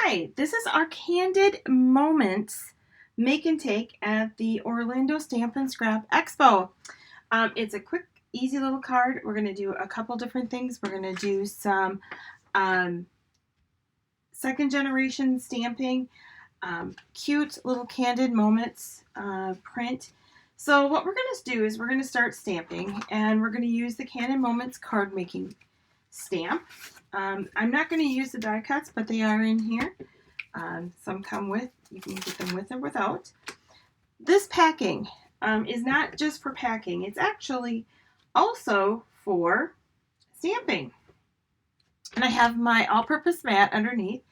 Hi, this is our Candid Moments make and take at the Orlando Stamp and Scrap Expo. It's a quick, easy little card. We're going to do a couple different things. We're going to do some second generation stamping, cute little Candid Moments print. So what we're going to do is we're going to start stamping, and we're going to use the Candid Moments card making stamp. I'm not going to use the die cuts, but they are in here. Some come with, you can get them with or without. This packing is not just for packing, it's actually also for stamping. And I have my all-purpose mat underneath.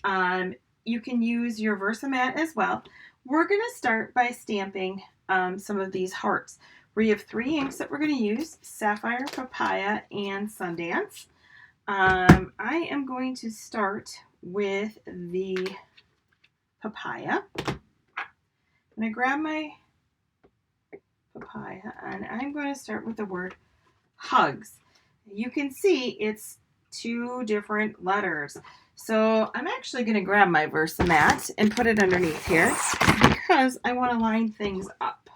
You can use your Versamat as well. We're going to start by stamping some of these hearts. We have 3 inks that we're going to use: Sapphire, Papaya, and Sundance. I am going to start with the Papaya. I'm going to grab my Papaya, and I'm going to start with the word hugs. You can see it's 2 different letters. So I'm actually going to grab my Versamat and put it underneath here because I want to line things up.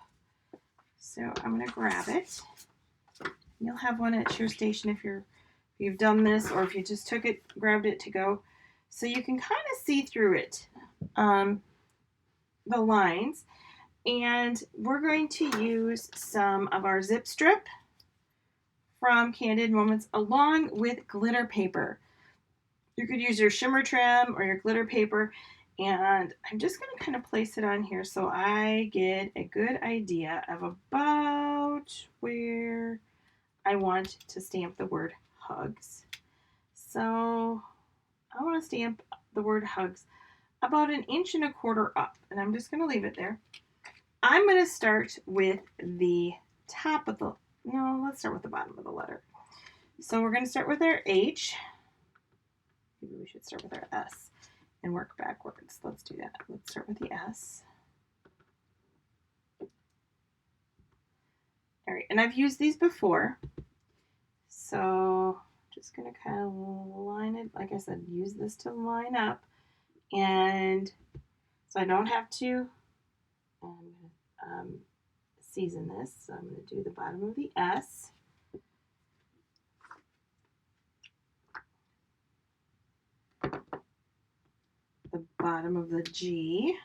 So I'm going to grab it. You'll have one at your station if you've done this, or if you just grabbed it to go. So you can kind of see through it, the lines. And we're going to use some of our zip strip from Candid Moments along with glitter paper. You could use your shimmer trim or your glitter paper, and I'm just going to kind of place it on here so I get a good idea of about where I want to stamp the word hugs. So I want to stamp the word hugs about 1.25 inches up, and I'm just going to leave it there. I'm going to start with the top of the, no, let's start with the bottom of the letter. So we're going to start with our H. Maybe we should start with our S and work backwards. Let's do that. Let's start with the S. All right, and I've used these before. So just going to kind of line it, like I said, use this to line up. And so I don't have to season this. So I'm going to do the bottom of the S. The bottom of the G.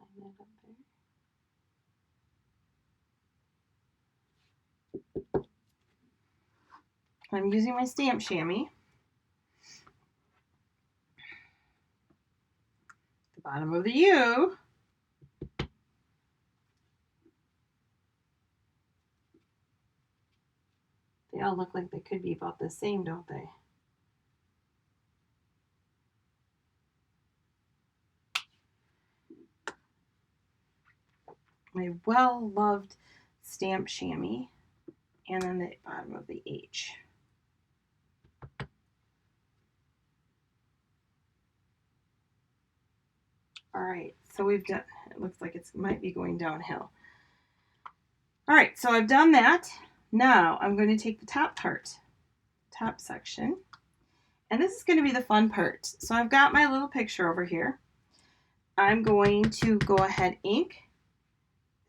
Line that up there. I'm using my stamp chamois. The bottom of the U. They all look like they could be about the same, don't they? My well-loved stamp chamois, and then the bottom of the H. All right, so we've done, it looks like it might be going downhill. All right, so I've done that. Now I'm going to take the top section, and this is going to be the fun part. So I've got my little picture over here. I'm going to go ahead, ink,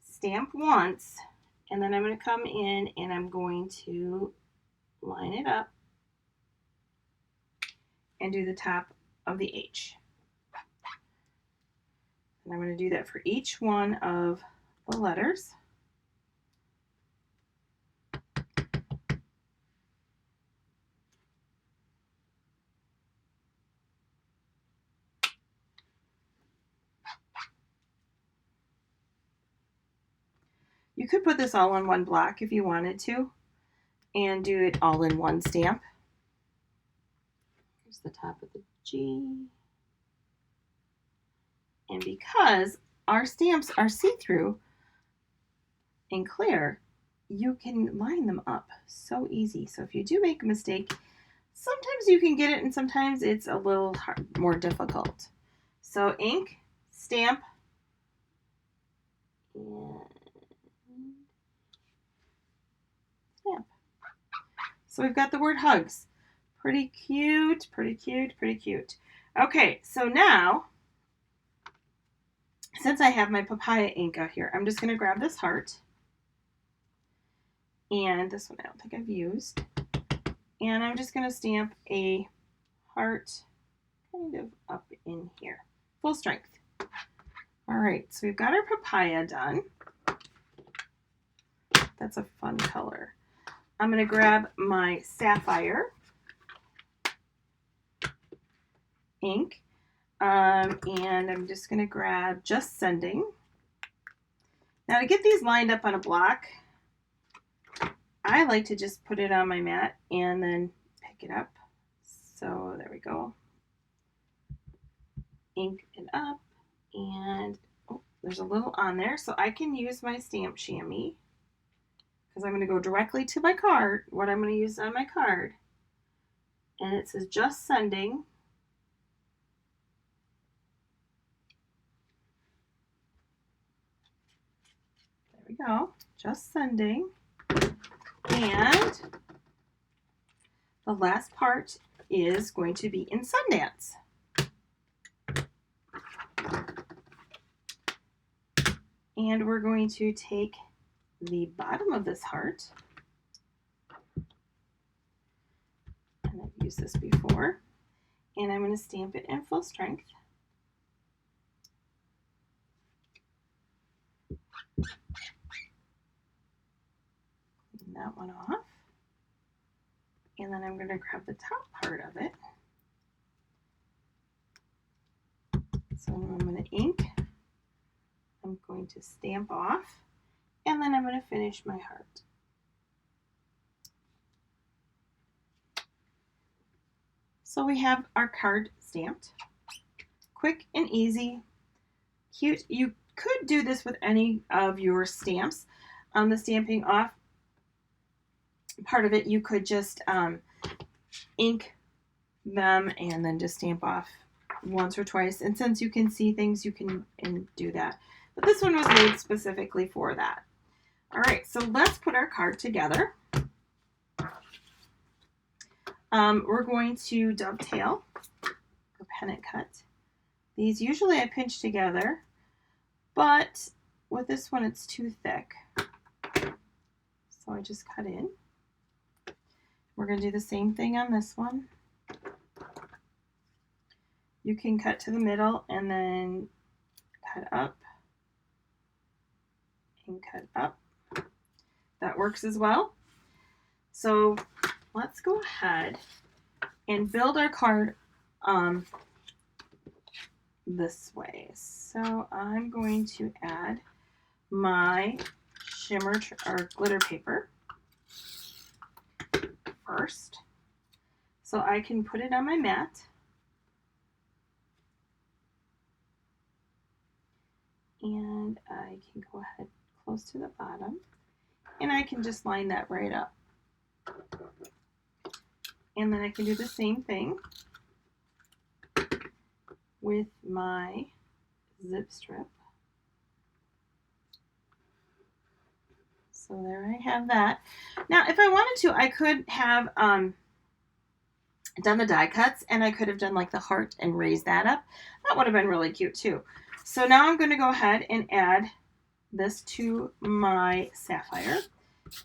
stamp once, and then I'm going to come in and I'm going to line it up and do the top of the H. And I'm going to do that for each one of the letters. You could put this all on one block if you wanted to and do it all in one stamp. Here's the top of the G. And because our stamps are see-through and clear, you can line them up so easy. So if you do make a mistake, sometimes you can get it and sometimes it's a little more difficult. So ink, stamp, and So we've got the word hugs. Pretty cute, pretty cute, pretty cute. Okay, so now, since I have my papaya ink out here, I'm just going to grab this heart. And this one I don't think I've used. And I'm just going to stamp a heart kind of up in here. Full strength. All right, so we've got our papaya done. That's a fun color. I'm going to grab my sapphire ink. And I'm just going to grab Just Sending. Now to get these lined up on a block, I like to just put it on my mat and then pick it up. So there we go. Ink it up, and oh, there's a little on there, so I can use my stamp chamois because I'm going to go directly to my card, what I'm going to use on my card. And it says Just Sending. There we go. Just Sending. And the last part is going to be in Sundance. And we're going to take the bottom of this heart, and I've used this before, and I'm going to stamp it in full strength. Clean that one off. And then I'm going to grab the top part of it. So I'm going to ink. I'm going to stamp off. And then I'm going to finish my heart. So we have our card stamped. Quick and easy. Cute. You could do this with any of your stamps. On the stamping off part of it, you could just ink them and then just stamp off once or twice. And since you can see things, you can do that. But this one was made specifically for that. All right, so let's put our card together. We're going to dovetail or pennant cut. These usually I pinch together, but with this one it's too thick. So I just cut in. We're going to do the same thing on this one. You can cut to the middle and then cut up and cut up. That works as well. So let's go ahead and build our card this way. So I'm going to add my shimmer or glitter paper first. So I can put it on my mat. And I can go ahead close to the bottom. And I can just line that right up. And then I can do the same thing with my zip strip. So there I have that. Now, if I wanted to, I could have done the die cuts, and I could have done like the heart and raised that up. That would have been really cute too. So now I'm going to go ahead and add this to my sapphire.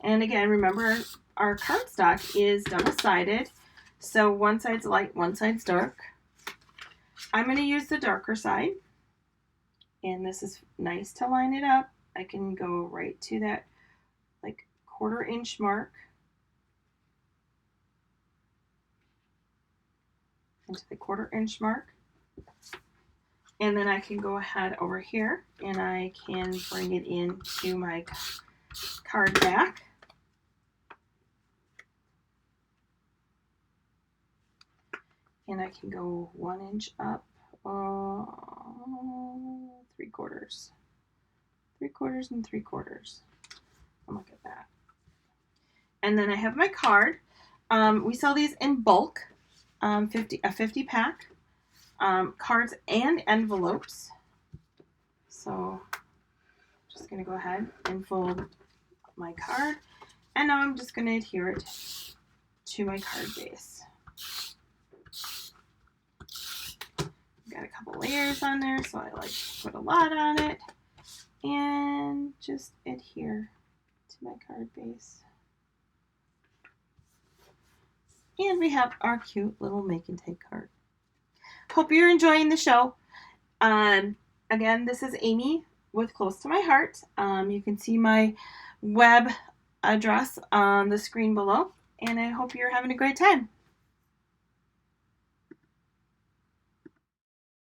And again, remember our cardstock is double-sided. So one side's light, one side's dark. I'm going to use the darker side. And this is nice to line it up. I can go right to that like 1/4 inch mark. Into the 1/4 inch mark. And then I can go ahead over here and I can bring it into my card back. And I can go 1 inch up, 3/4. 3/4 and 3/4. And look at that. And then I have my card. We sell these in bulk, a 50 pack. Cards and envelopes. So I'm just going to go ahead and fold my card. And now I'm just going to adhere it to my card base. Got a couple layers on there, so I like to put a lot on it and just adhere to my card base. And we have our cute little make and take card. Hope you're enjoying the show. Again, this is Amy with Close to My Heart. You can see my web address on the screen below, and I hope you're having a great time.